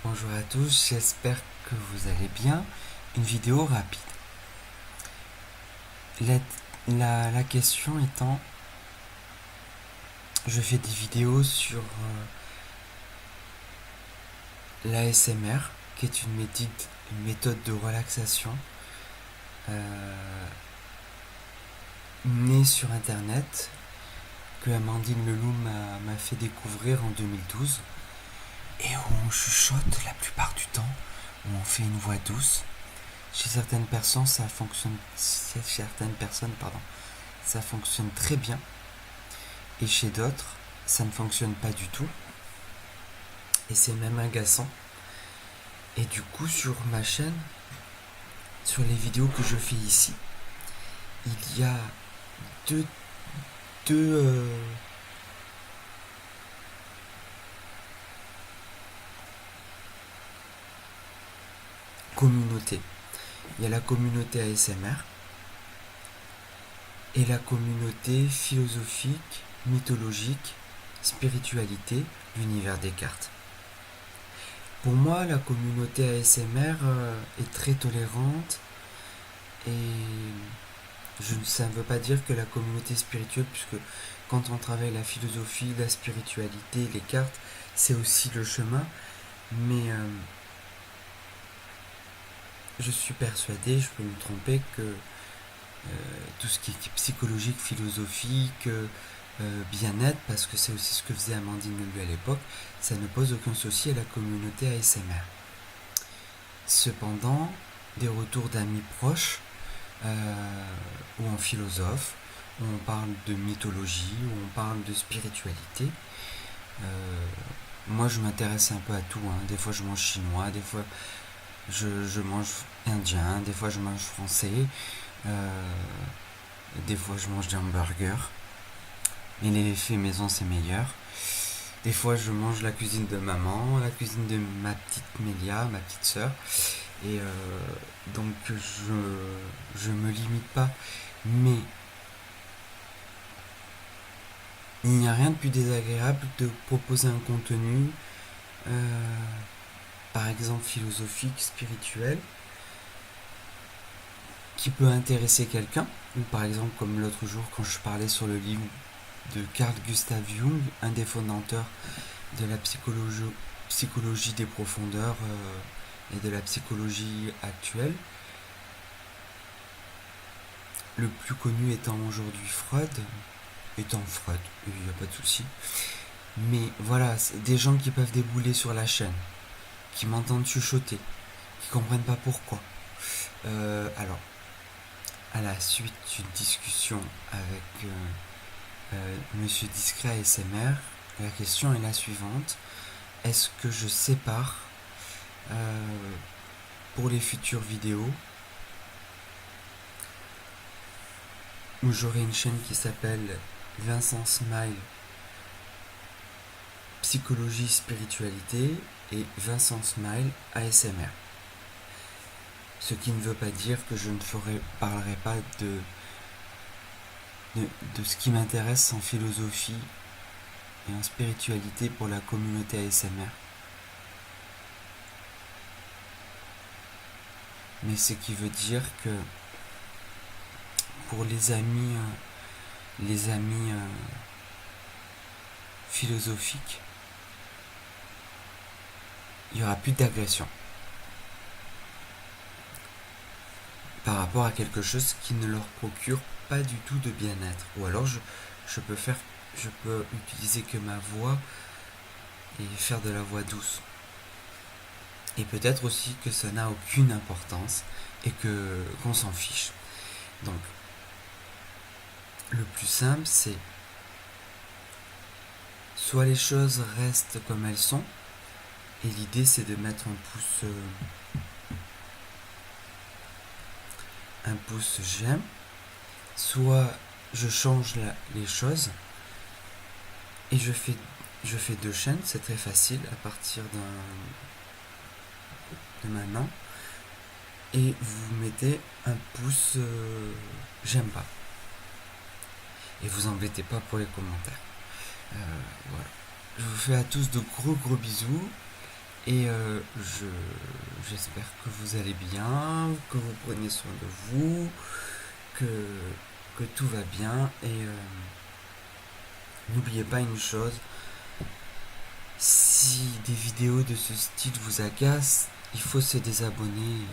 Bonjour à tous, j'espère que vous allez bien. Une vidéo rapide. La question étant, je fais des vidéos sur l'ASMR, qui est une méthode de relaxation née sur Internet, que Amandine Leloup m'a fait découvrir en 2012, et où on chuchote la plupart du temps, où on fait une voix douce. Chez certaines personnes, ça fonctionne très bien, et chez d'autres, ça ne fonctionne pas du tout, et c'est même agaçant. Et du coup, sur ma chaîne, sur les vidéos que je fais ici, il y a deux, deux, euh, communautés. Il y a la communauté ASMR et la communauté philosophique, mythologique, spiritualité, l'univers des cartes. Pour moi, la communauté ASMR est très tolérante et ça ne veut pas dire que la communauté spirituelle, puisque quand on travaille la philosophie, la spiritualité, les cartes, c'est aussi le chemin, mais je suis persuadé, je peux me tromper, que tout ce qui est psychologique, philosophique, bien-être, parce que c'est aussi ce que faisait Amandine Leloup à l'époque, ça ne pose aucun souci à la communauté ASMR. Cependant, des retours d'amis proches, ou en philosophe, où on parle de mythologie, où on parle de spiritualité, moi je m'intéresse un peu à tout, hein. Des fois je mange chinois, des fois je mange indien, des fois je mange français, des fois je mange des hamburgers, mais les faits maison c'est meilleur. Des fois je mange la cuisine de maman, la cuisine de ma petite Mélia, ma petite sœur, et donc je me limite pas, mais il n'y a rien de plus désagréable de proposer un contenu, par exemple philosophique, spirituel, qui peut intéresser quelqu'un, ou par exemple comme l'autre jour quand je parlais sur le livre de Carl Gustav Jung, un des fondateurs de la psychologie des profondeurs et de la psychologie actuelle, le plus connu étant aujourd'hui Freud, il n'y a pas de souci. Mais voilà, c'est des gens qui peuvent débouler sur la chaîne, qui m'entendent chuchoter, qui comprennent pas pourquoi. Alors, à la suite d'une discussion avec Monsieur Discret ASMR, la question est la suivante. Est-ce que je sépare pour les futures vidéos où j'aurai une chaîne qui s'appelle Vincent Smile Psychologie Spiritualité et Vincent Smile ASMR? Ce qui ne veut pas dire que je ne parlerai pas de ce qui m'intéresse en philosophie et en spiritualité pour la communauté ASMR. Mais ce qui veut dire que pour les amis philosophiques, il n'y aura plus d'agression par rapport à quelque chose qui ne leur procure pas du tout de bien-être. Ou alors je peux utiliser que ma voix et faire de la voix douce. Et peut-être aussi que ça n'a aucune importance et qu'on s'en fiche. Donc, le plus simple, c'est soit les choses restent comme elles sont, et l'idée c'est de mettre un pouce j'aime, soit je change les choses et je fais 2 chaînes, c'est très facile à partir de maintenant, et vous mettez un pouce j'aime pas et vous embêtez pas pour les commentaires. Voilà. Je vous fais à tous de gros bisous Et j'espère que vous allez bien, que vous prenez soin de vous, que, que tout va bien. Et n'oubliez pas une chose, si des vidéos de ce style vous agacent, il faut se désabonner.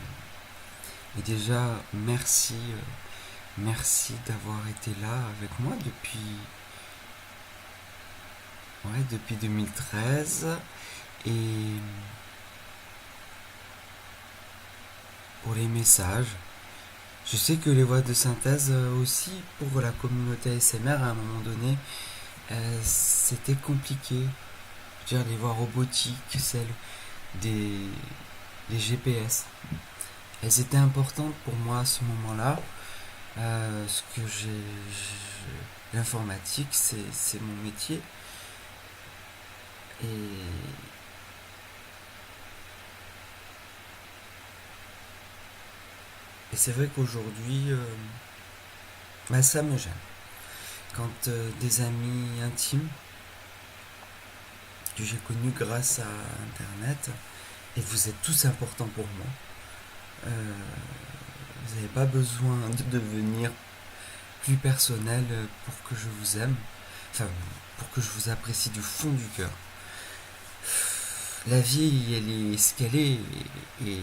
Et déjà, merci d'avoir été là avec moi depuis 2013. Et pour les messages, je sais que les voix de synthèse aussi, pour la communauté ASMR, à un moment donné, c'était compliqué. Je veux dire, les voix robotiques, celles des GPS. Elles étaient importantes pour moi à ce moment-là. Ce que l'informatique, c'est mon métier. Et c'est vrai qu'aujourd'hui, ça me gêne. Quand des amis intimes que j'ai connus grâce à Internet, et vous êtes tous importants pour moi, vous n'avez pas besoin de devenir plus personnel pour que je vous aime, enfin pour que je vous apprécie du fond du cœur. La vie, elle est ce qu'elle est, et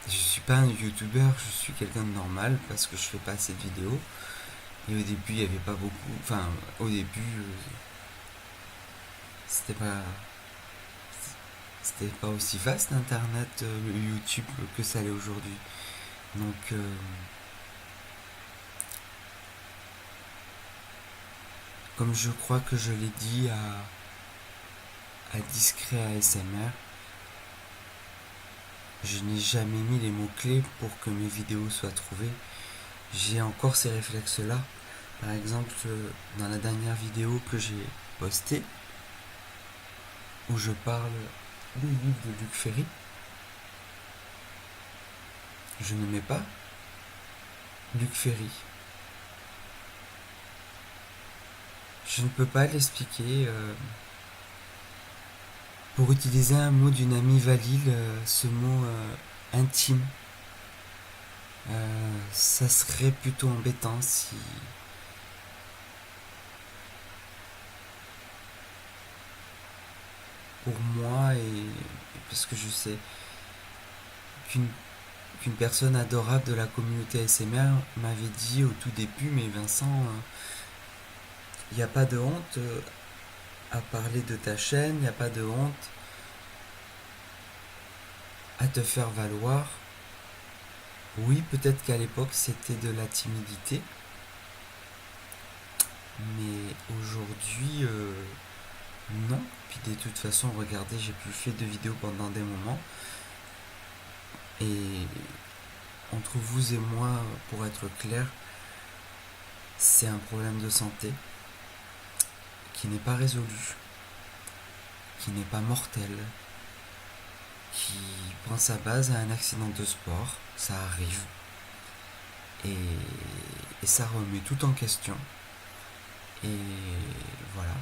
je suis pas un youtubeur, je suis quelqu'un de normal parce que je fais pas assez de vidéos. Et au début, il n'y avait pas beaucoup. Enfin, au début, c'était pas. C'était pas aussi vaste Internet, YouTube, que ça l'est aujourd'hui. Donc, comme je crois que je l'ai dit à Discret ASMR, je n'ai jamais mis les mots-clés pour que mes vidéos soient trouvées. J'ai encore ces réflexes-là. Par exemple, dans la dernière vidéo que j'ai postée, où je parle du livre de Luc Ferry, je ne mets pas Luc Ferry. Je ne peux pas l'expliquer. Pour utiliser un mot d'une amie Valil, ce mot intime, ça serait plutôt embêtant si... Pour moi, et parce que je sais qu'une personne adorable de la communauté ASMR m'avait dit au tout début, mais Vincent, il n'y a pas de honte à parler de ta chaîne, il n'y a pas de honte à te faire valoir. Oui, peut-être qu'à l'époque c'était de la timidité, mais aujourd'hui, non. Puis de toute façon, regardez, j'ai plus fait de vidéos pendant des moments. Et entre vous et moi, pour être clair, c'est un problème de santé qui n'est pas résolu, qui n'est pas mortel, qui prend sa base à un accident de sport, ça arrive, et ça remet tout en question. Et voilà.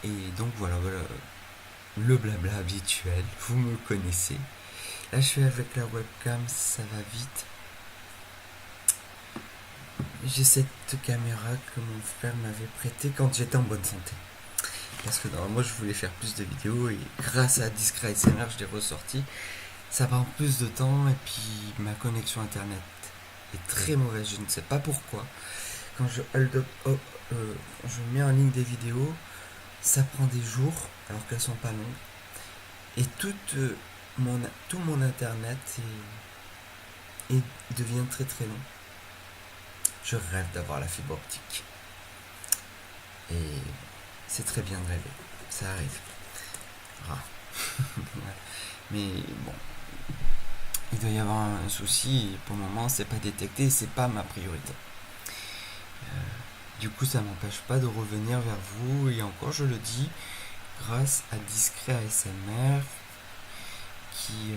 Et donc voilà, le blabla habituel, vous me connaissez. Là je suis avec la webcam, ça va vite. J'ai cette caméra que mon frère m'avait prêtée quand j'étais en bonne santé. Parce que normalement je voulais faire plus de vidéos et grâce à Discret ASMR je l'ai ressorti. Ça prend plus de temps et puis ma connexion internet est très mauvaise, je ne sais pas pourquoi. Quand je je mets en ligne des vidéos, ça prend des jours alors qu'elles sont pas longues. Et tout mon internet devient très très long. Je rêve d'avoir la fibre optique. Et c'est très bien de rêver. Ça arrive. Mais bon, il doit y avoir un souci et pour le moment c'est pas détecté, c'est pas ma priorité. Du coup ça m'empêche pas de revenir vers vous, et encore je le dis, grâce à Discret ASMR qui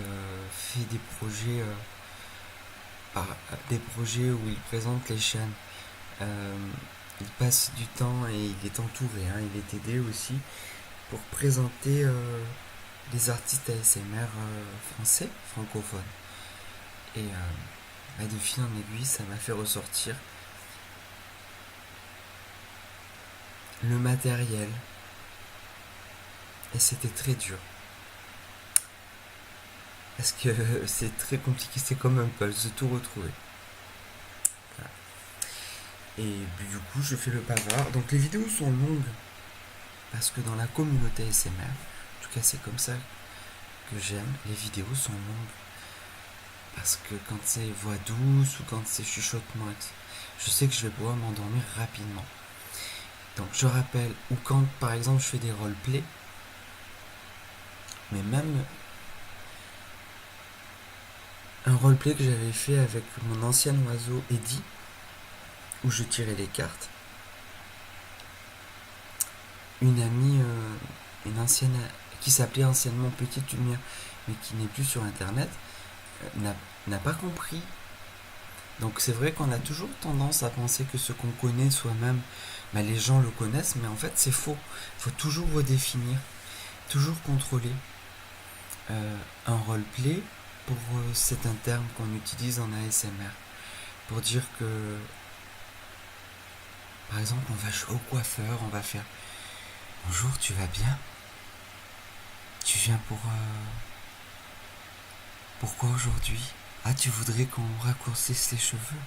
fait des projets où il présente les chaînes. il passe du temps et il est entouré, hein, il est aidé aussi pour présenter les artistes ASMR français, francophones. Et de fil en aiguille, ça m'a fait ressortir le matériel. Et c'était très dur. Parce que c'est très compliqué, c'est comme un puzzle, de tout retrouver. Voilà. Et du coup, je fais le bavard. Donc les vidéos sont longues. Parce que dans la communauté ASMR, en tout cas c'est comme ça que j'aime, les vidéos sont longues. Parce que quand c'est voix douce ou quand c'est chuchotement, je sais que je vais pouvoir m'endormir rapidement. Donc je rappelle, ou quand par exemple je fais des roleplays, mais même un roleplay que j'avais fait avec mon ancien oiseau Eddie, où je tirais les cartes, une amie, une ancienne, qui s'appelait anciennement Petite Lumière, mais qui n'est plus sur internet, n'a pas compris. Donc c'est vrai qu'on a toujours tendance à penser que ce qu'on connaît soi-même, les gens le connaissent, mais en fait c'est faux. Il faut toujours redéfinir, toujours contrôler. Un roleplay, pour c'est un terme qu'on utilise en ASMR, pour dire que, par exemple, on va jouer au coiffeur, on va faire « Bonjour, tu vas bien ? Tu viens pour... Pourquoi aujourd'hui ? Ah, tu voudrais qu'on raccourcisse les cheveux ?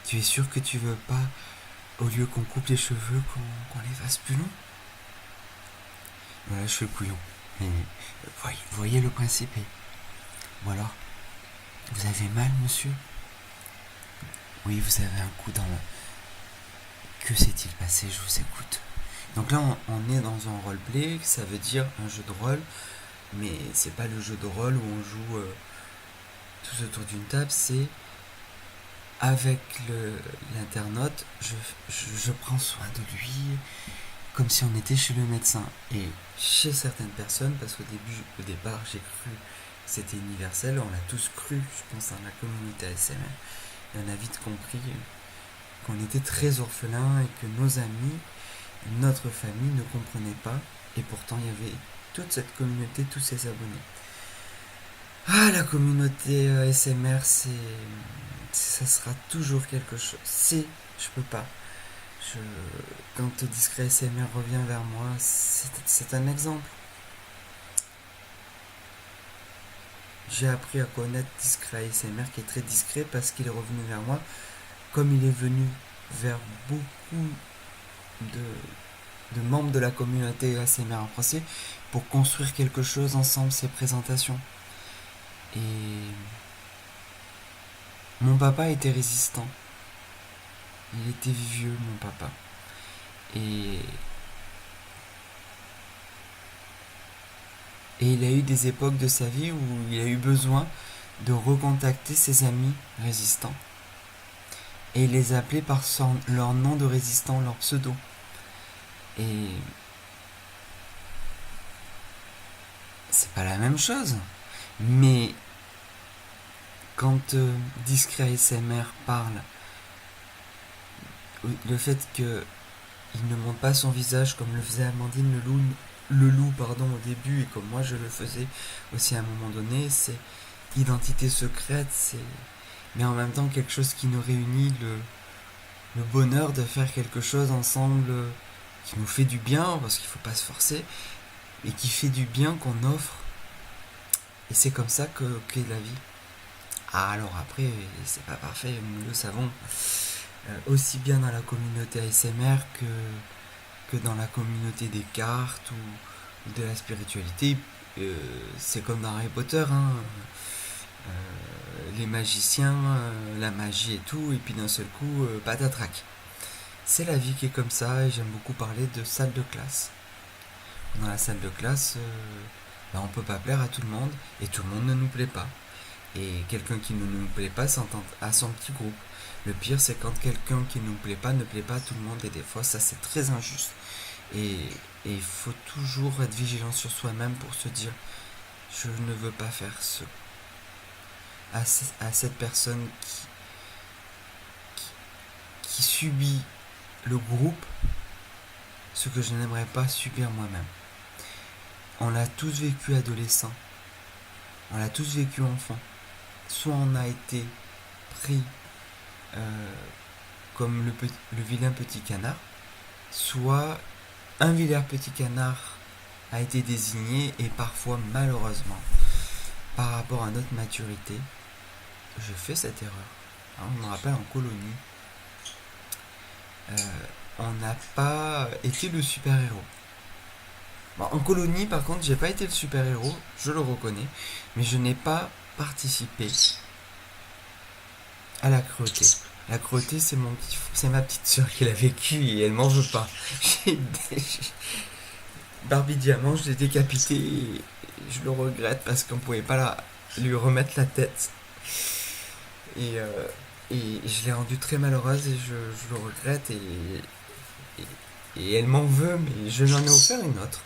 Tu es sûr que tu veux pas, au lieu qu'on coupe les cheveux, qu'on les fasse plus longs ? » Voilà, je suis le couillon. Mais voyez le principe. Ou alors, vous avez mal, monsieur ? Oui, vous avez un coup dans le... Que s'est-il passé ? Je vous écoute. Donc là, on est dans un roleplay, ça veut dire un jeu de rôle, mais c'est pas le jeu de rôle où on joue tous autour d'une table, c'est avec l'internaute, je prends soin de lui, comme si on était chez le médecin. Et chez certaines personnes, parce au départ, j'ai cru que c'était universel, on l'a tous cru, je pense, dans la communauté ASMR, et on a vite compris qu'on était très orphelins et que nos amis, notre famille ne comprenaient pas, et pourtant il y avait toute cette communauté, tous ces abonnés. Ah, la communauté ASMR, ça sera toujours quelque chose. Je peux pas. Quand Discret ASMR revient vers moi, c'est un exemple. J'ai appris à connaître Discret ASMR, qui est très discret parce qu'il est revenu vers moi, comme il est venu vers beaucoup de membres de la communauté ASMR en français, pour construire quelque chose ensemble, ces présentations. Et mon papa était résistant. Il était vieux, mon papa. Et il a eu des époques de sa vie où il a eu besoin de recontacter ses amis résistants. Et il les appelait par leur nom de résistant, leur pseudo. Et c'est pas la même chose. Mais quand Discret ASMR parle, le fait qu'il ne montre pas son visage comme le faisait Amandine le loup au début, et comme moi je le faisais aussi à un moment donné, c'est identité secrète, mais en même temps quelque chose qui nous réunit, le bonheur de faire quelque chose ensemble qui nous fait du bien, parce qu'il ne faut pas se forcer, et qui fait du bien, qu'on offre. Et c'est comme ça qu'est la vie. Ah, alors après, c'est pas parfait, nous le savons. Aussi bien dans la communauté ASMR que dans la communauté des cartes ou de la spiritualité. C'est comme dans Harry Potter, hein. Les magiciens, la magie et tout, et puis d'un seul coup, patatrac. C'est la vie qui est comme ça, et j'aime beaucoup parler de salle de classe. Dans la salle de classe, on peut pas plaire à tout le monde, et tout le monde ne nous plaît pas. Et quelqu'un qui ne nous plaît pas s'entend à son petit groupe. Le pire, c'est quand quelqu'un qui ne nous plaît pas ne plaît pas à tout le monde, et des fois ça c'est très injuste. Et il faut toujours être vigilant sur soi-même pour se dire, je ne veux pas faire ce à cette personne qui subit le groupe ce que je n'aimerais pas subir moi-même. On l'a tous vécu adolescent, on l'a tous vécu enfant. Soit on a été pris comme le vilain petit canard, soit un vilain petit canard a été désigné et parfois malheureusement, par rapport à notre maturité, je fais cette erreur. On me rappelle en colonie, on n'a pas été le super-héros. Bon, en colonie, par contre, j'ai pas été le super-héros, je le reconnais, mais je n'ai pas participé à la cruauté. La cruauté, c'est ma petite soeur qui l'a vécu et elle m'en veut pas. Barbie Diamant, je l'ai décapité et je le regrette parce qu'on pouvait pas lui remettre la tête. Et je l'ai rendue très malheureuse et je le regrette et elle m'en veut, mais je lui en ai offert une autre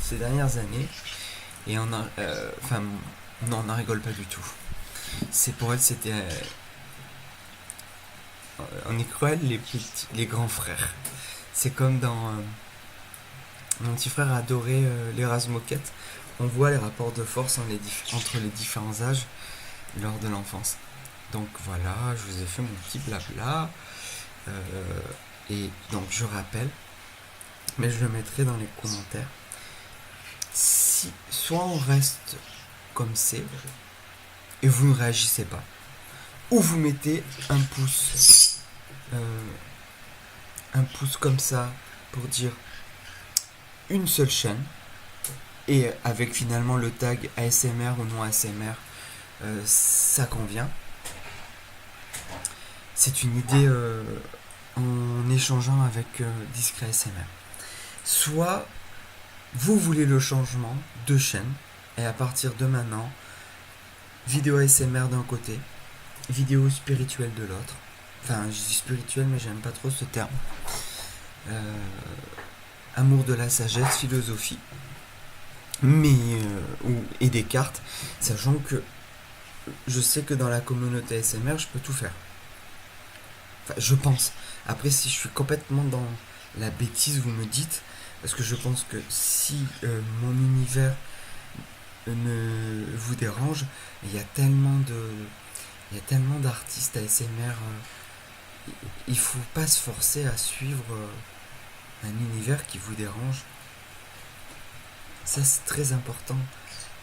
ces dernières années et non, on n'en rigole pas du tout. C'est pour elle, c'était on est cruel les grands frères. C'est comme dans mon petit frère adorait les rases-moquettes. On voit les rapports de force entre les différents âges lors de l'enfance. Donc voilà, je vous ai fait mon petit blabla. Et donc je rappelle, mais je le mettrai dans les commentaires. Si soit on reste comme c'est et vous ne réagissez pas, ou vous mettez un pouce comme ça pour dire une seule chaîne et avec finalement le tag ASMR ou non ASMR, ça convient. C'est une idée en échangeant avec Discret ASMR. Soit vous voulez le changement de chaîne et à partir de maintenant, vidéo ASMR d'un côté, vidéo spirituelle de l'autre. Enfin, je dis spirituel, mais j'aime pas trop ce terme. Amour de la sagesse, philosophie, et des cartes, sachant que je sais que dans la communauté ASMR, je peux tout faire. Enfin, je pense. Après, si je suis complètement dans la bêtise, vous me dites, parce que je pense que si mon univers ne vous dérange, il y a tellement d'artistes ASMR, il faut pas se forcer à suivre un univers qui vous dérange. Ça, c'est très important,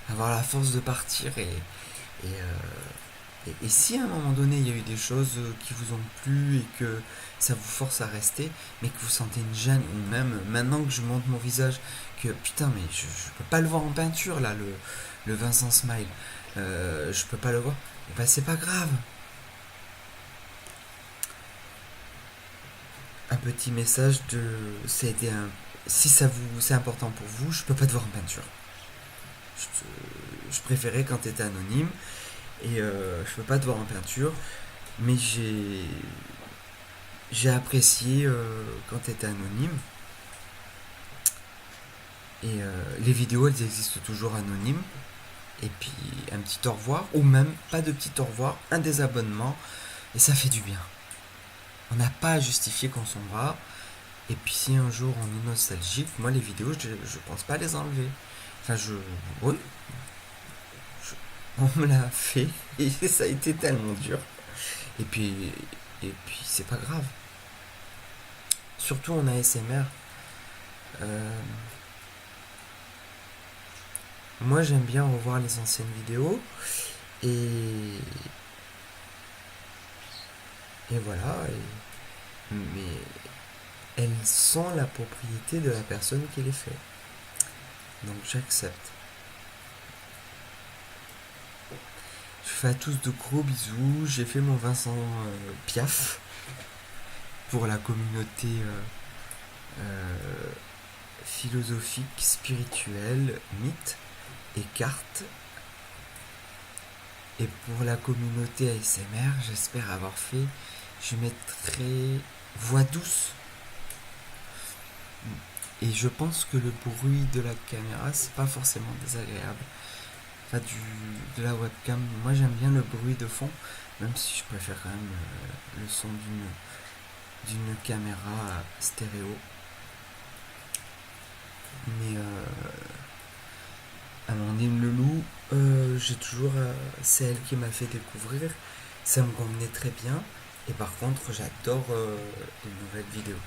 avoir la force de partir et si à un moment donné il y a eu des choses qui vous ont plu et que ça vous force à rester, mais que vous sentez une gêne, ou même maintenant que je monte mon visage, que putain, mais je peux pas le voir en peinture là, le Vincent Smile, je peux pas le voir, et ben c'est pas grave. Un petit message si c'est important pour vous, je peux pas te voir en peinture. Je préférais quand t'étais anonyme et je peux pas te voir en peinture, mais j'ai apprécié quand t'étais anonyme. Et les vidéos, elles existent toujours anonymes. Et puis un petit au revoir, ou même pas de petit au revoir, un désabonnement, et ça fait du bien. On n'a pas à justifier qu'on s'en va. Et puis si un jour on est nostalgique, moi les vidéos, je pense pas les enlever. Enfin, oui. On me l'a fait, et ça a été tellement dur. Et puis c'est pas grave. Surtout en ASMR. Moi j'aime bien revoir les anciennes vidéos. Et voilà. Mais elles sont la propriété de la personne qui les fait. Donc j'accepte. Je fais à tous de gros bisous. J'ai fait mon Vincent Piaf pour la communauté philosophique, spirituelle, mythe et cartes. Et pour la communauté ASMR, j'espère avoir fait. Je mettrai voix douce. Et je pense que le bruit de la caméra, c'est pas forcément désagréable. Enfin, de la webcam. Moi, j'aime bien le bruit de fond Même si je préfère quand même le son d'une caméra stéréo. Mais Amandine Leloup, j'ai toujours. C'est elle qui m'a fait découvrir. Ça me convenait très bien. Et par contre, j'adore les nouvelles vidéos.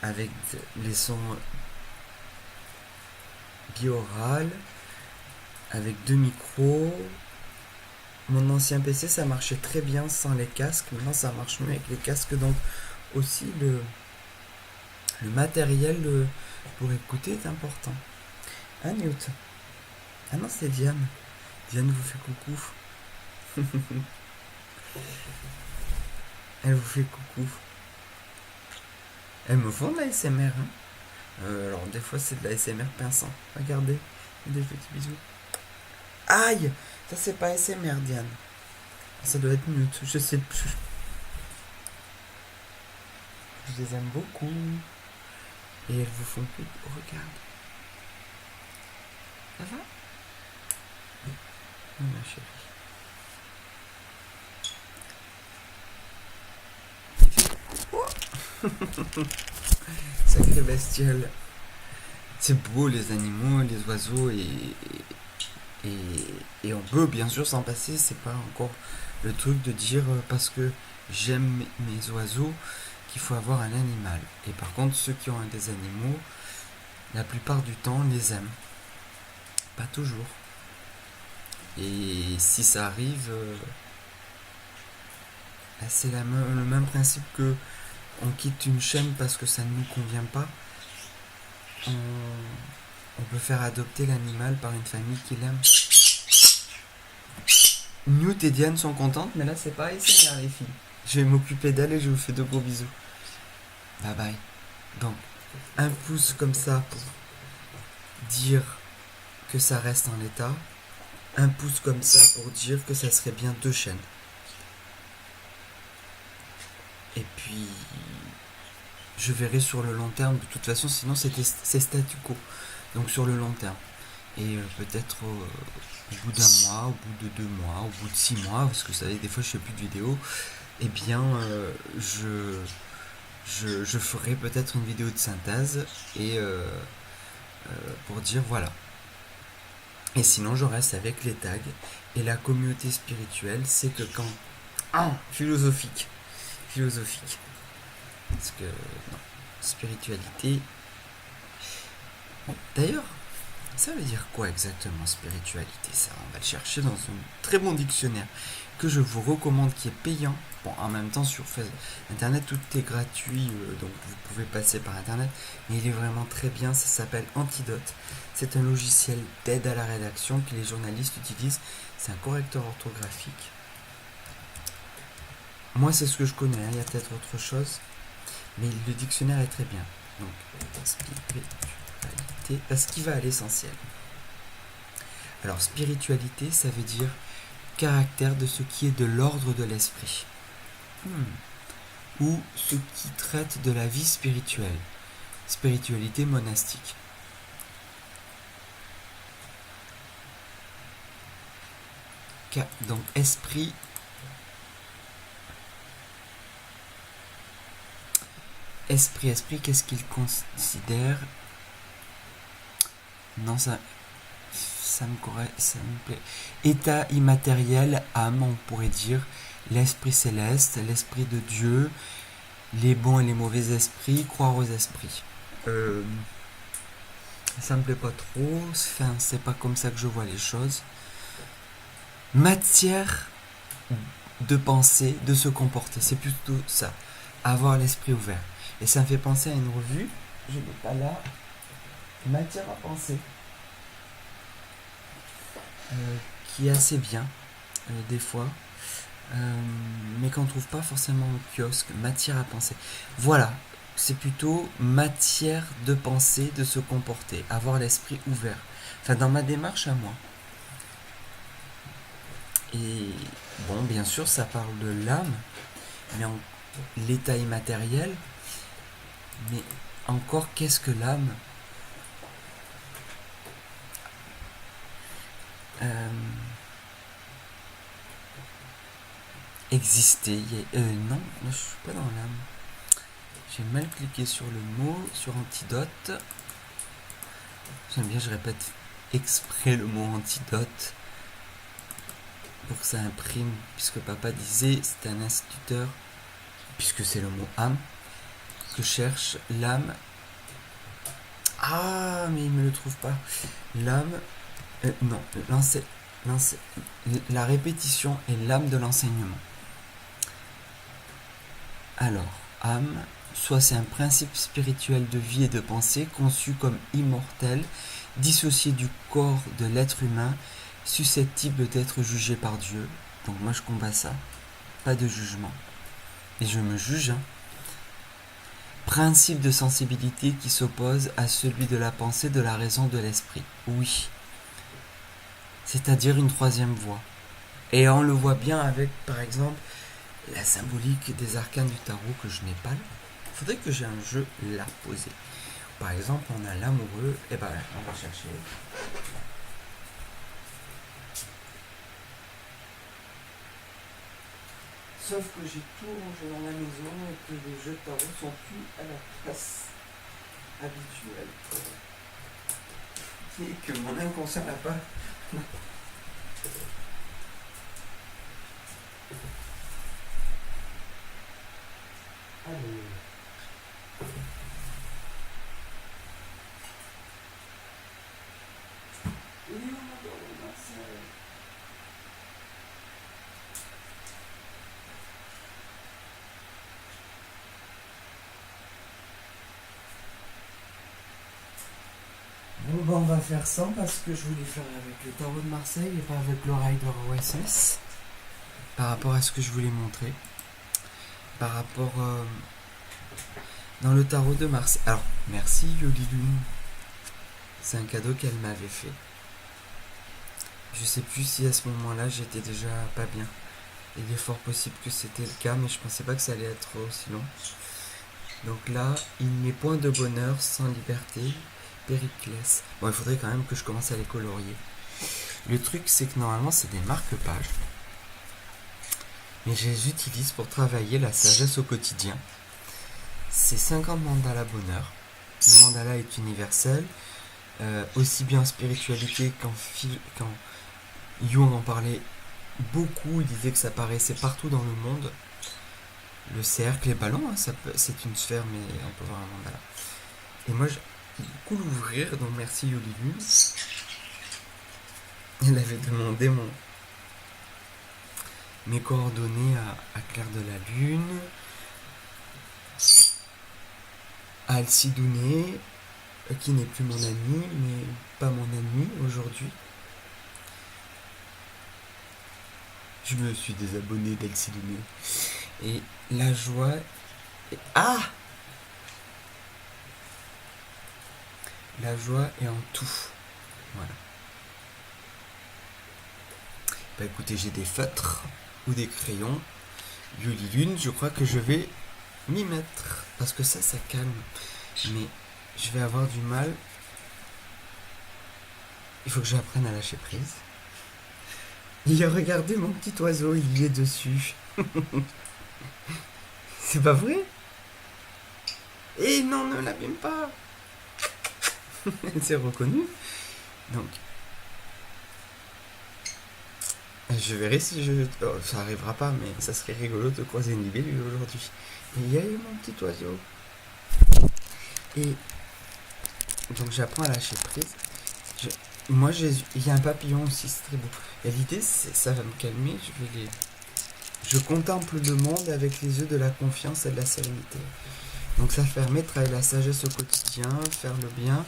Avec les sons bi-oral, avec deux micros. Mon ancien PC, ça marchait très bien sans les casques. Maintenant, ça marche mieux avec les casques. Donc, aussi, le matériel pour écouter est important. Hein, Newt? Ah non, c'est Diane. Diane vous fait coucou. Elle vous fait coucou. Elles me font de la SMR. Hein. Alors, des fois, c'est de la SMR pinçant. Regardez. Des petits bisous. Aïe! Ça, c'est pas SMR, Diane. Ça doit être Newt. Je sais plus. Je les aime beaucoup. Et elles vous font coucou. Regarde. Ça va? Oh, ma chérie. Sacré bestiole. C'est beau les animaux, les oiseaux et on peut bien sûr s'en passer. C'est pas encore le truc de dire parce que j'aime mes oiseaux qu'il faut avoir un animal. Et par contre ceux qui ont des animaux, la plupart du temps les aiment. Pas toujours. Et si ça arrive, c'est le même principe que on quitte une chaîne parce que ça ne nous convient pas. On peut faire adopter l'animal par une famille qui l'aime. Newt et Diane sont contentes, mais là c'est pas ASMR les filles. Je vais m'occuper d'elle et je vous fais de gros bisous. Bye bye. Donc, un pouce comme ça pour dire que ça reste en l'état. Un pouce comme ça pour dire que ça serait bien 2 chaînes. Et puis, je verrai sur le long terme. De toute façon, sinon c'est statu quo. Donc sur le long terme. Et peut-être au bout d'un mois, au bout de 2 mois, au bout de 6 mois, parce que vous savez, des fois je fais plus de vidéos, eh bien je ferai peut-être une vidéo de synthèse et pour dire voilà. Et sinon je reste avec les tags. Et la communauté spirituelle, c'est que quand... Ah, philosophique. Parce que, non, spiritualité... D'ailleurs, ça veut dire quoi exactement spiritualité? Ça, on va le chercher dans un très bon dictionnaire que je vous recommande, qui est payant. Bon, en même temps sur Internet tout est gratuit, donc vous pouvez passer par Internet, mais il est vraiment très bien. Ça s'appelle Antidote. C'est un logiciel d'aide à la rédaction que les journalistes utilisent. C'est un correcteur orthographique. Moi, c'est ce que je connais. Il y a peut-être autre chose, mais le dictionnaire est très bien. Donc, spiritualité, parce qu'il va à l'essentiel. Alors, spiritualité, ça veut dire caractère de ce qui est de l'ordre de l'esprit. Ou ce qui traite de la vie spirituelle. Spiritualité monastique. Donc, esprit. Esprit, qu'est-ce qu'il considère? Non, ça me plaît. État immatériel, âme, on pourrait dire. L'esprit céleste, l'esprit de Dieu, les bons et les mauvais esprits, croire aux esprits. Ça me plaît pas trop. Enfin, c'est pas comme ça que je vois les choses. Matière de penser, de se comporter, c'est plutôt ça. Avoir l'esprit ouvert. Et ça me fait penser à une revue, je l'ai pas là, Matière à penser, qui est assez bien, des fois, mais qu'on ne trouve pas forcément au kiosque. Matière à penser. Voilà, c'est plutôt matière de penser, de se comporter, avoir l'esprit ouvert. Enfin, dans ma démarche à moi. Et bon, bien sûr, ça parle de l'âme, mais l'état immatériel. Mais encore, qu'est-ce que l'âme? exister. Non, je suis pas dans l'âme. J'ai mal cliqué sur le mot, sur antidote. J'aime bien, je répète exprès le mot antidote pour que ça imprime, puisque papa disait, c'est un instituteur, puisque c'est le mot âme, que cherche l'âme. Ah, mais il me le trouve pas. L'âme, non, la répétition est l'âme de l'enseignement. Alors, âme, soit c'est un principe spirituel de vie et de pensée conçu comme immortel, dissocié du corps de l'être humain, susceptible d'être jugé par Dieu. Donc moi je combats ça. Pas de jugement. Et je me juge. Principe de sensibilité qui s'oppose à celui de la pensée, de la raison, de l'esprit. Oui. C'est-à-dire une troisième voie. Et on le voit bien avec, par exemple, la symbolique des arcanes du tarot que je n'ai pas là. Il faudrait que j'ai un jeu là posé. Par exemple, on a l'amoureux. Et ben, on va chercher. Sauf que j'ai tout rangé dans la maison et que les jeux de tarot sont plus à la place habituelle. Et que mon inconscient n'a pas. Allez. Bon, ben, on va faire ça parce que je voulais faire avec le tarot de Marseille et pas avec le Rider OSS. Par rapport à ce que je voulais montrer. Par rapport dans le tarot de Marseille. Alors, merci Yolilune. C'est un cadeau qu'elle m'avait fait. Je sais plus si à ce moment-là j'étais déjà pas bien. Il est fort possible que c'était le cas, mais je pensais pas que ça allait être aussi long. Donc là, il n'est point de bonheur sans liberté. Périclès. Bon, il faudrait quand même que je commence à les colorier. Le truc, c'est que normalement, c'est des marque-pages. Mais je les utilise pour travailler la sagesse au quotidien. C'est 50 mandalas bonheur. Le mandala est universel, aussi bien en spiritualité qu'en Jung en parlait beaucoup. Il disait que ça apparaissait partout dans le monde. Le cercle, les ballons, hein, c'est une sphère, mais on peut voir un mandala. Et moi, beaucoup l'ouvrir, donc merci Yolilu. Elle avait demandé mes coordonnées à Claire de la Lune, à Alcidouné, qui n'est plus mon ami, mais pas mon ami aujourd'hui. Je me suis désabonné d'Alcidouné. Et la joie... Ah! La joie est en tout. Voilà. Bah écoutez, j'ai des feutres ou des crayons. Yolilune, je crois que je vais m'y mettre. Parce que ça calme. Mais je vais avoir du mal. Il faut que j'apprenne à lâcher prise. Regardez mon petit oiseau, il y est dessus. C'est pas vrai? Et non, ne l'abîme pas. Elle s'est reconnue. Donc, je verrai si je... Oh, ça arrivera pas, mais ça serait rigolo de croiser une libellule aujourd'hui. Et il y a eu mon petit oiseau. Et donc j'apprends à lâcher prise. Moi, il y a un papillon aussi, c'est très beau. Et l'idée, ça va me calmer. Je contemple le monde avec les yeux de la confiance et de la sérénité. Donc ça permet de travailler la sagesse au quotidien, faire le bien.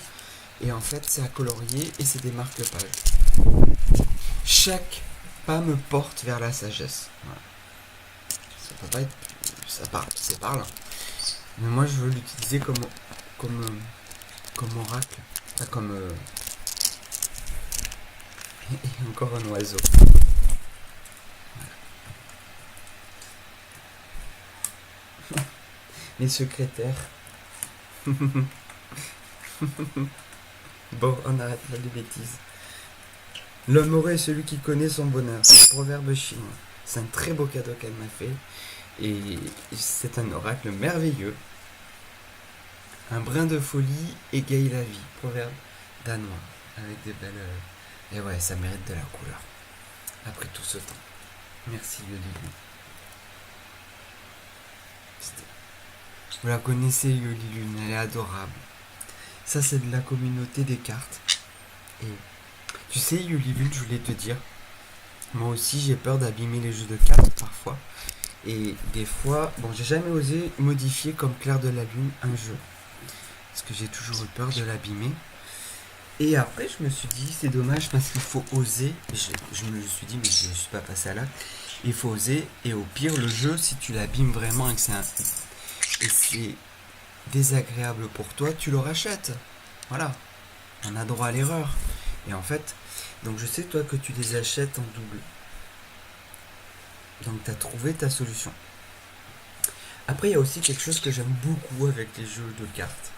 Et en fait, c'est à colorier et c'est des marque-pages. Chaque pas me porte vers la sagesse. Voilà. Ça peut pas être... c'est parlant. Mais moi, je veux l'utiliser comme oracle. Enfin, comme... Et encore un oiseau. Voilà. Les secrétaires. Bon, on arrête là les bêtises. L'homme heureux est celui qui connaît son bonheur. C'est le proverbe chinois. C'est un très beau cadeau qu'elle m'a fait. Et c'est un oracle merveilleux. Un brin de folie égaye la vie. Proverbe danois. Avec des belles... Et ouais, ça mérite de la couleur. Après tout ce temps. Merci Yolilu. Vous la connaissez Yolilu, elle est adorable. Ça c'est de la communauté des cartes. Et tu sais Yolilu, je voulais te dire, moi aussi j'ai peur d'abîmer les jeux de cartes parfois. Et des fois, bon j'ai jamais osé modifier comme Clair de la Lune un jeu. Parce que j'ai toujours eu peur de l'abîmer. Et après, je me suis dit, c'est dommage parce qu'il faut oser. Je me suis dit, mais je ne suis pas passé à l'acte. Il faut oser. Et au pire, le jeu, si tu l'abîmes vraiment et que c'est désagréable pour toi, tu le rachètes. Voilà. On a droit à l'erreur. Et en fait, donc je sais, toi, que tu les achètes en double. Donc, tu as trouvé ta solution. Après, il y a aussi quelque chose que j'aime beaucoup avec les jeux de cartes.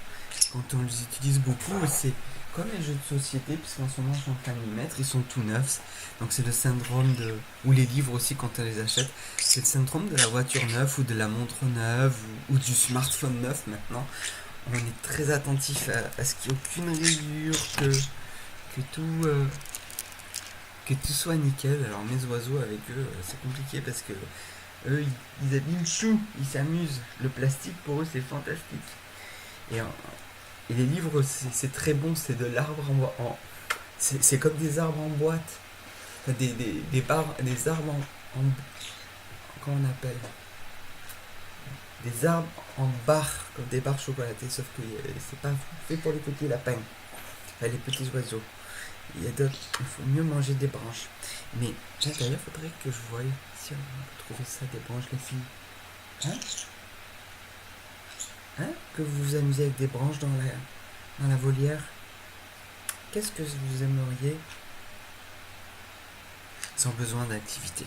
Quand on les utilise beaucoup, c'est comme les jeux de société, puisqu'en ce moment je suis en train de m'y mettre, ils sont tout neufs. Donc c'est le syndrome de... Ou les livres aussi quand on les achète. C'est le syndrome de la voiture neuve ou de la montre neuve ou du smartphone neuf maintenant. On est très attentif à ce qu'il n'y ait aucune rayure, que tout soit nickel. Alors mes oiseaux avec eux, c'est compliqué parce que eux ils abîment tout, ils s'amusent. Le plastique pour eux c'est fantastique. Et les livres, c'est très bon, c'est de l'arbre c'est comme des arbres en boîte. Enfin, des arbres en... Comment on appelle? Des arbres en barres, comme des barres chocolatées, sauf que c'est pas fait pour les petits lapins. Enfin, les petits oiseaux. Il y a d'autres, il faut mieux manger des branches. Mais d'ailleurs, il faudrait que je voie si on peut trouver ça, des branches, les filles. Hein? Que vous vous amusez avec des branches dans la volière. Qu'est-ce que vous aimeriez sans besoin d'activité?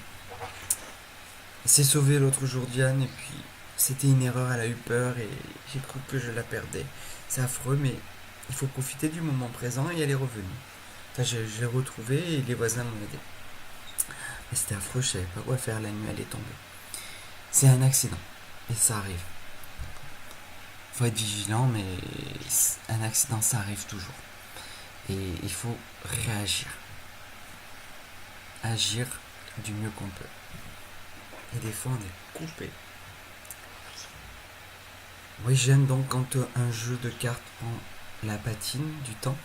C'est sauvé l'autre jour Diane et puis c'était une erreur, elle a eu peur et j'ai cru que je la perdais. C'est affreux mais il faut profiter du moment présent et elle est revenue. Enfin, je l'ai retrouvée et les voisins m'ont aidé. Mais c'était affreux, je savais pas quoi faire la nuit, elle est tombée. C'est un accident et ça arrive. Faut être vigilant, mais un accident, ça arrive toujours. Et il faut réagir. Agir du mieux qu'on peut. Et des fois, on est coupé. Oui, j'aime donc quand un jeu de cartes prend la patine du temps.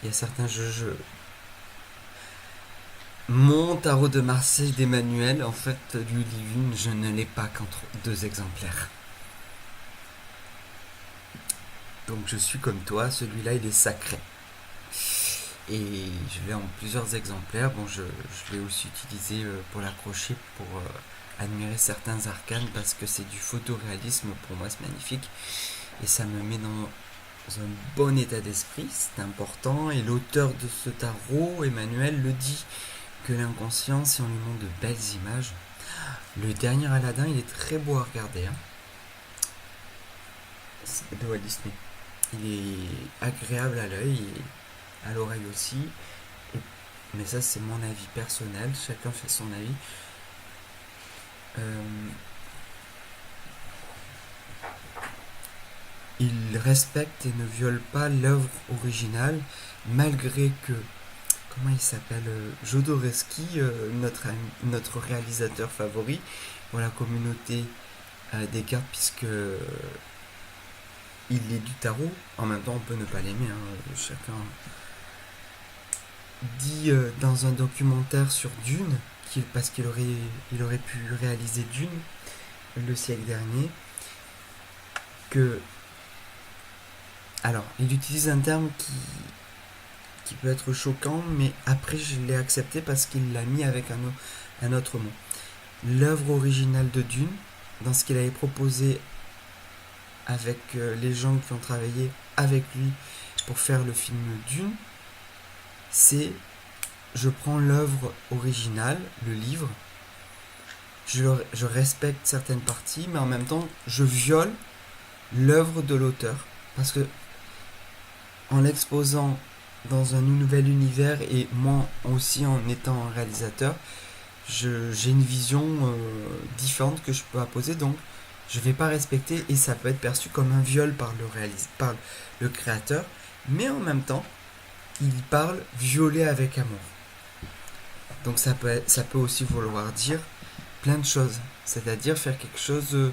Il y a certains jeux... Mon tarot de Marseille d'Emmanuel, en fait, du Living, je ne l'ai pas qu'entre 2 exemplaires. Donc je suis comme toi, celui-là il est sacré. Et je l'ai en plusieurs exemplaires. Bon, je l'ai aussi utilisé pour l'accrocher, pour admirer certains arcanes, parce que c'est du photoréalisme, pour moi c'est magnifique. Et ça me met dans un bon état d'esprit, c'est important. Et l'auteur de ce tarot, Emmanuel, le dit, que l'inconscient, si on lui montre de belles images. Le dernier Aladdin, il est très beau à regarder. C'est de Walt Disney. Il est agréable à l'œil et à l'oreille aussi. Mais ça, c'est mon avis personnel. Chacun fait son avis. Il respecte et ne viole pas l'œuvre originale, malgré que... Comment il s'appelle, Jodorowsky, notre réalisateur favori pour la communauté des cartes, puisque il est du tarot. En même temps, on peut ne pas l'aimer, chacun dit dans un documentaire sur Dune, parce qu'il aurait pu réaliser Dune le siècle dernier, que... Alors, il utilise un terme qui peut être choquant, mais après je l'ai accepté parce qu'il l'a mis avec un autre mot. L'œuvre originale de Dune, dans ce qu'il avait proposé avec les gens qui ont travaillé avec lui pour faire le film Dune, c'est: je prends l'œuvre originale, le livre, je respecte certaines parties, mais en même temps je viole l'œuvre de l'auteur, parce que en l'exposant dans un nouvel univers, et moi aussi en étant un réalisateur, j'ai une vision différente que je peux apposer, donc je vais pas respecter, et ça peut être perçu comme un viol par par le créateur, mais en même temps, il parle violer avec amour. Donc ça peut aussi vouloir dire plein de choses, c'est-à-dire faire quelque chose,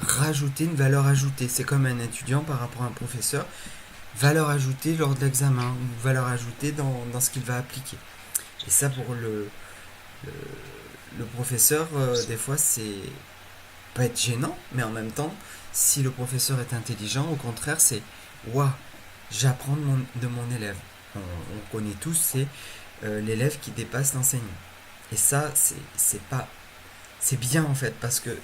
rajouter une valeur ajoutée. C'est comme un étudiant par rapport à un professeur, valeur ajoutée lors de l'examen, ou valeur ajoutée dans ce qu'il va appliquer. Et ça, pour le, le professeur, des fois, c'est peut être gênant, mais en même temps, si le professeur est intelligent, au contraire, c'est waouh, j'apprends de mon élève. On connaît tous, c'est l'élève qui dépasse l'enseignant. Et ça, c'est bien en fait, parce que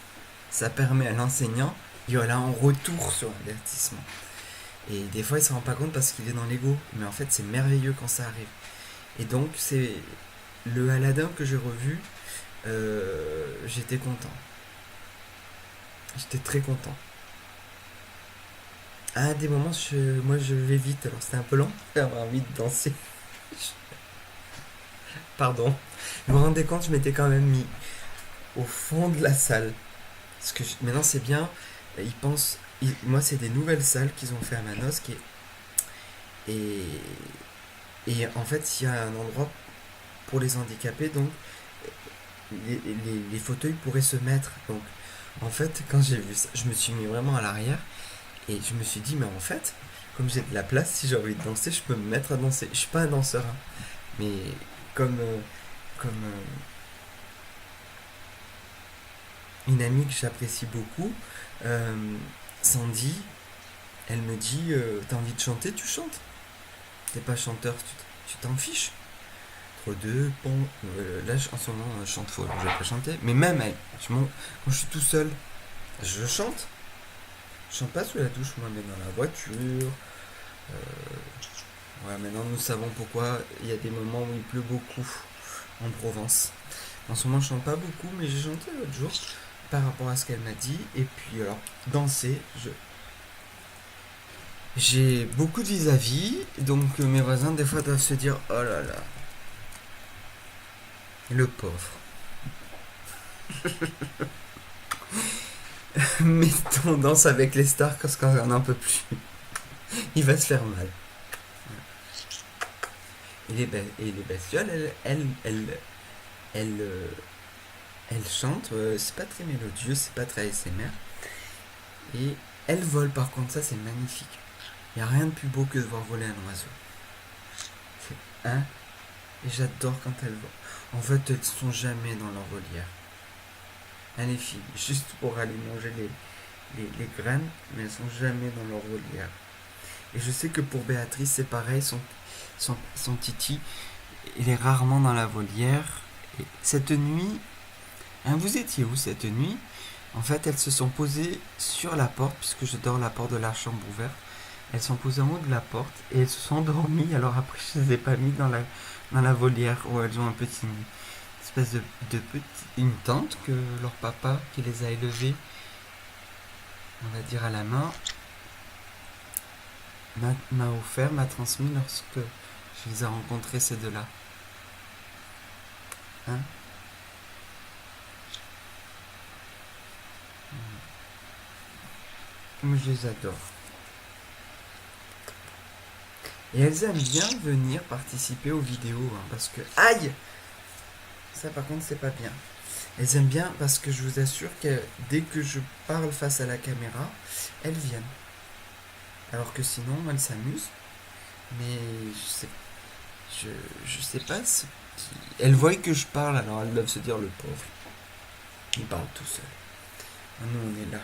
ça permet à l'enseignant, il y a un retour sur l'avertissement. Et des fois, il ne se rend pas compte parce qu'il est dans l'ego. Mais en fait, c'est merveilleux quand ça arrive. Et donc, c'est le Aladdin que j'ai revu. J'étais content. J'étais très content. À des moments, moi, je vais vite. Alors, c'était un peu lent. J'avais envie de danser. Pardon. Je me rendais compte, je m'étais quand même mis au fond de la salle. Parce que maintenant, c'est bien. Ils pensent. Moi, c'est des nouvelles salles qu'ils ont fait à Manosque. Et en fait, il y a un endroit pour les handicapés, donc les fauteuils pourraient se mettre. Donc, en fait, quand j'ai vu ça, je me suis mis vraiment à l'arrière et je me suis dit, mais en fait, comme j'ai de la place, si j'ai envie de danser, je peux me mettre à danser. Je suis pas un danseur, hein, mais comme une amie que j'apprécie beaucoup, euh, Sandy, elle me dit, t'as envie de chanter, tu chantes. T'es pas chanteur, tu t'en fiches. Trop de bon. Là, en ce moment, je chante faux, je vais pas chanter. Mais même, quand je suis tout seul, je chante. Je chante pas sous la douche, moi, mais dans la voiture. Ouais, maintenant, nous savons pourquoi il y a des moments où il pleut beaucoup en Provence. En ce moment, je chante pas beaucoup, mais j'ai chanté l'autre jour par rapport à ce qu'elle m'a dit. Et puis, alors, danser, j'ai beaucoup de vis-à-vis, donc mes voisins, des fois, doivent se dire, oh là là, le pauvre. Mettons danse avec les stars quand on n'en peut plus. Il va se faire mal. Et les bestioles, elles, euh, elles chantent, c'est pas très mélodieux, c'est pas très ASMR. Et elles volent par contre, ça c'est magnifique. Il n'y a rien de plus beau que de voir voler un oiseau. Hein. Et j'adore quand elles volent. En fait, elles sont jamais dans leur volière. Les filles, juste pour aller manger les graines, mais elles sont jamais dans leur volière. Et je sais que pour Béatrice, c'est pareil, son titi, il est rarement dans la volière. Et cette nuit, hein, vous étiez où cette nuit? En fait, elles se sont posées sur la porte, puisque je dors la porte de la chambre ouverte. Elles sont posées en haut de la porte et elles se sont endormies. Alors après, je ne les ai pas mis dans la volière où elles ont un petit, une espèce une tente que leur papa, qui les a élevées, on va dire à la main, m'a offert, m'a transmis lorsque je les ai rencontrés, ces deux-là. Hein? Moi, je les adore. Et elles aiment bien venir participer aux vidéos, hein, parce que... Aïe! Ça, par contre, c'est pas bien. Elles aiment bien parce que je vous assure que dès que je parle face à la caméra, elles viennent. Alors que sinon, elles s'amusent. Mais je sais pas ce qui... Elles voient que je parle, alors elles doivent se dire, le pauvre. Il parle tout seul. Ah, nous, on est là.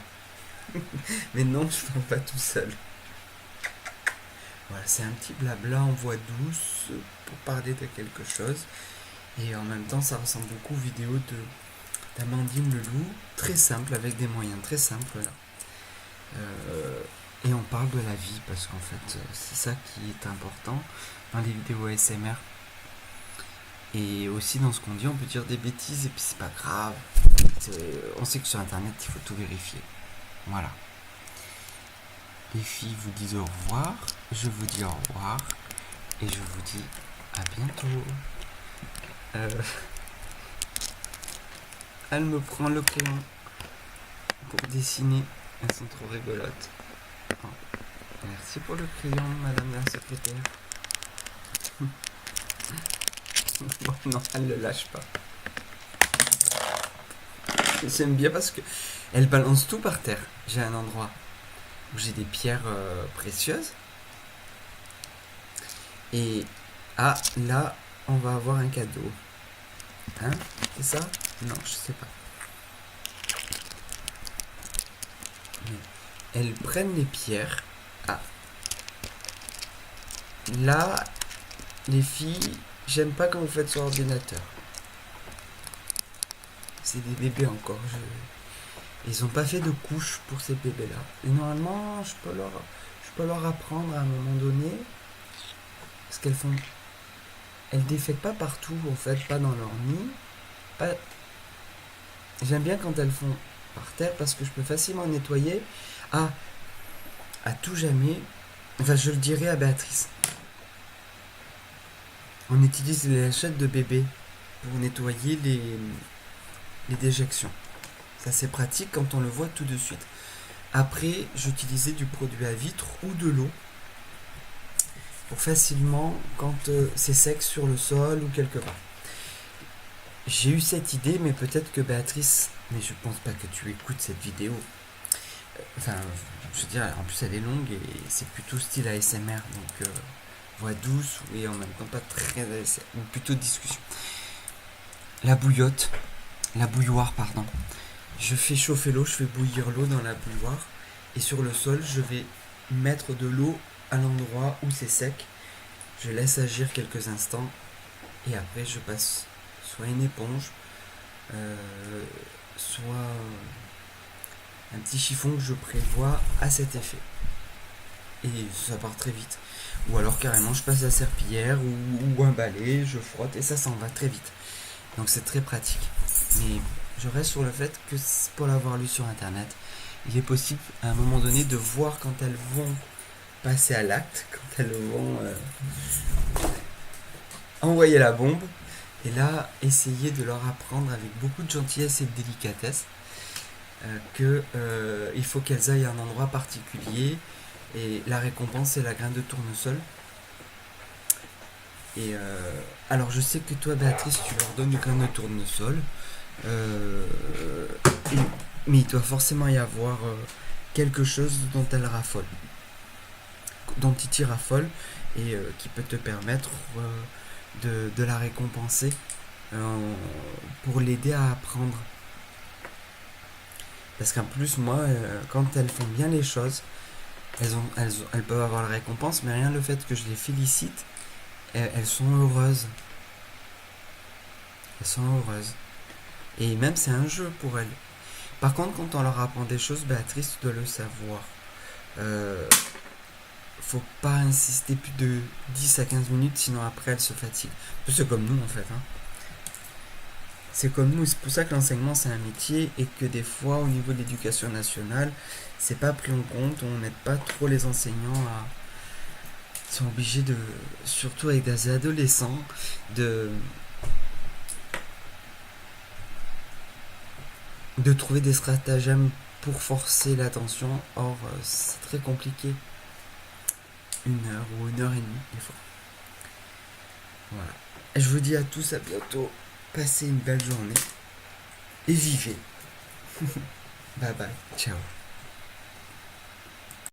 Mais non, je parle pas tout seul. Voilà, c'est un petit blabla en voix douce pour parler de quelque chose. Et en même temps, ça ressemble beaucoup aux vidéos d'Amandine Leloup, très simple, avec des moyens très simples. Là. Et on parle de la vie, parce qu'en fait, c'est ça qui est important dans les vidéos ASMR. Et aussi dans ce qu'on dit, on peut dire des bêtises, et puis c'est pas grave. On sait que sur Internet, il faut tout vérifier. Voilà. Les filles vous disent au revoir, je vous dis au revoir, et je vous dis à bientôt. Elle me prend le crayon pour dessiner. Elles sont trop rigolotes. Oh. Merci pour le crayon, madame la secrétaire. Non, elle ne le lâche pas. J'aime bien parce que elle balance tout par terre. J'ai un endroit où j'ai des pierres précieuses. Et là, on va avoir un cadeau. Hein? C'est ça? Non, je sais pas. Mais elles prennent les pierres. Là, les filles, j'aime pas quand vous faites sur ordinateur. C'est des bébés encore. Ils ont pas fait de couche pour ces bébés-là. Et normalement, je peux leur apprendre à un moment donné. Parce qu'elles font. Elles défèquent pas partout, en fait, pas dans leur nid. J'aime bien quand elles font par terre parce que je peux facilement nettoyer. À tout jamais. Enfin, je le dirai à Béatrice. On utilise les lâchettes de bébé pour nettoyer les déjections. Ça, c'est pratique quand on le voit tout de suite. Après, j'utilisais du produit à vitre ou de l'eau pour facilement, quand c'est sec sur le sol ou quelque part. J'ai eu cette idée, mais peut-être que Béatrice, mais je pense pas que tu écoutes cette vidéo. Enfin, je veux dire, en plus elle est longue et c'est plutôt style ASMR, donc voix douce et en même temps pas très ASMR, ou plutôt discussion. La bouilloire, pardon. Je fais chauffer l'eau, je fais bouillir l'eau dans la bouilloire et sur le sol, je vais mettre de l'eau à l'endroit où c'est sec. Je laisse agir quelques instants et après je passe soit une éponge, soit un petit chiffon que je prévois à cet effet. Et ça part très vite. Ou alors carrément je passe la serpillière ou un balai, je frotte et ça s'en va très vite. Donc c'est très pratique. Mais je reste sur le fait que pour l'avoir lu sur internet, il est possible à un moment donné de voir quand elles vont passer à l'acte, quand elles vont envoyer la bombe. Et là, essayer de leur apprendre avec beaucoup de gentillesse et de délicatesse qu'il faut qu'elles aillent à un endroit particulier et la récompense c'est la graine de tournesol. Et alors je sais que toi Béatrice tu leur donnes du grain de tournesol, mais il doit forcément y avoir quelque chose dont elles raffolent, dont ils raffolent et qui peut te permettre de la récompenser pour l'aider à apprendre. Parce qu'en plus, moi, quand elles font bien les choses, elles peuvent avoir la récompense, mais rien le fait que je les félicite, elles sont heureuses. Elles sont heureuses. Et même, c'est un jeu pour elles. Par contre, quand on leur apprend des choses, Béatrice, tu dois le savoir. Faut pas insister plus de 10 à 15 minutes, sinon après, elles se fatiguent. C'est comme nous, en fait. Hein. C'est comme nous, c'est pour ça que l'enseignement c'est un métier et que des fois au niveau de l'éducation nationale, c'est pas pris en compte, on n'aide pas trop les enseignants à. Ils sont obligés de, surtout avec des adolescents, de trouver des stratagèmes pour forcer l'attention. Or, c'est très compliqué. 1 heure ou 1 heure et demie, des fois. Voilà. Je vous dis à tous à bientôt. Passez une belle journée et vivez. Bye bye. Ciao.